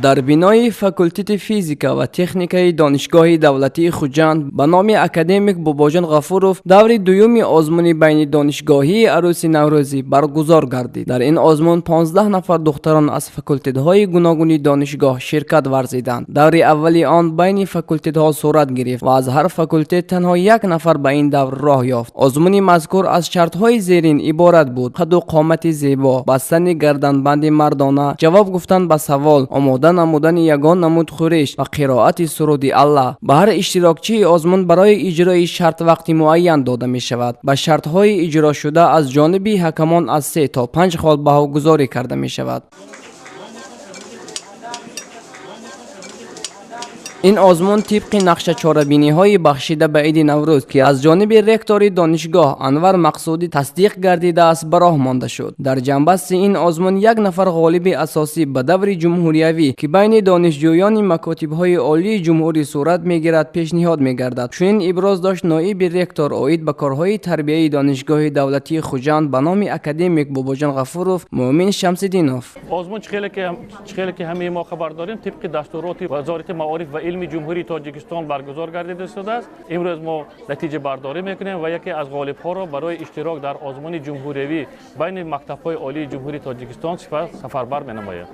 در بینای فاکولته فیزیکا و تکنیکای دانشگاه دولتی خوجند به نام اکادمیک باباجان غفورов دور دوم آزمون بین دانشگاهی عروس نوروزی برگزار گردید. در این آزمون 15 نفر دختران از فاکولته های گوناگون دانشگاه شرکت ورزیدند. دور اولی آن بین فاکولته ها صورت گرفت و از هر فاکولته تنها یک نفر به این دور راه یافت. آزمون مذکور از شرط های زیرین عبارت بود: قد و قامت زیبا، بستن گردنبند مردانه، جواب گفتن به سوال، نمودن یگان نمود خورش و قرائت سرود الله. به هر اشتراکچی آزمون برای اجرای شرط وقتی معین داده می شود. به شرط های اجرا شده از جانب حکمان از 3 تا 5 خال بهاگذاری کرده می شود. این آزمون طبق نقشه چاره‌بینی های بخشیده به عید نوروز که از جانب رکتور دانشگاه انور مقصودی تصدیق گردیده است به راه مانده شد. در جنبست این آزمون یک نفر غالب اساسی به دور جمهوریوی که بین دانشجویان مکاتب های عالی جمهوری صورت میگیرد پیشنهاد میگردد. چنین ابراز داشت نایب رکتور عاید به کارهای تربیتی دانشگاه دولتی خوجند به نام اکادمیک باباجان غفورov مومن شمس‌الدینوف. آزمون خیلی که همه ما خبر داریم طبق دستورات وزارت معارف و علم جمهوری تاجیکستان برگزار گردیده شده است. امروز ما نتیجه برداری میکنیم و یکی از غالب ها را برای اشتراک در آزمون جمهوری بین مکتب های عالی جمهوری تاجیکستان سفربر می‌نماید.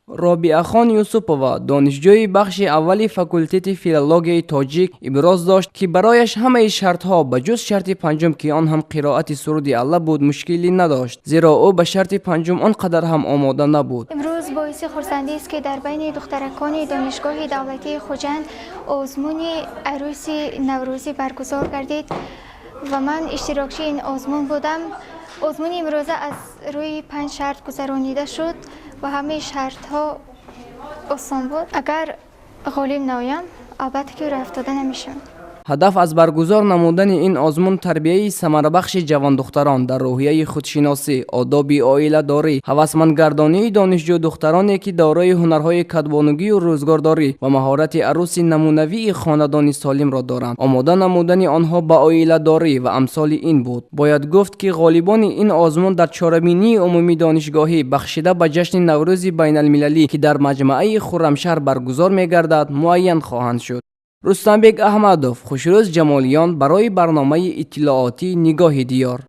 رابعه خان یوسفووا دانشجوی بخش اولی فاکولته فیلولوژی تاجیک ابراز داشت که برایش همه شرط ها به جز شرط پنجم که آن هم قرائت سرود الله بود مشکلی نداشت، زیرا او به شرط پنجم آنقدر هم آماده نبود. امروز باعث خرسندی است که در بین دخترکان دانشگاه دولتی خوجند آزمون عروس نوروزی برگزار گردید و من اشتراکچی این آزمون بودم. آزمون امروزه از روی 5 شرط گذرانیده شد و همه شرط ها آسان بود. اگر غالب نایم البته که رفت داده نمیشم. هدف از برگزار نمودن این آزمون تربیت ثمره بخش جوان دختران در روحیه خودشناسی، آداب عائله داری، هوسمندگردانی دانشجو دخترانی که دارای هنرهای کدبانگی و روزگارداری و مهارت عروس نمونوی خاندانی سالم را دارند. آماده نمودن آنها به عائله داری و امثال این بود. باید گفت که غالبان این آزمون در چهارمینی عمومی دانشگاهی بخشیده به جشن نوروز بین المللی که در مجمع خرمشهر برگزار می‌گردد معین خواهند شد. رستمبک احمدوف، خوشروز جمالیان برای برنامه اطلاعاتی نگاه دیار.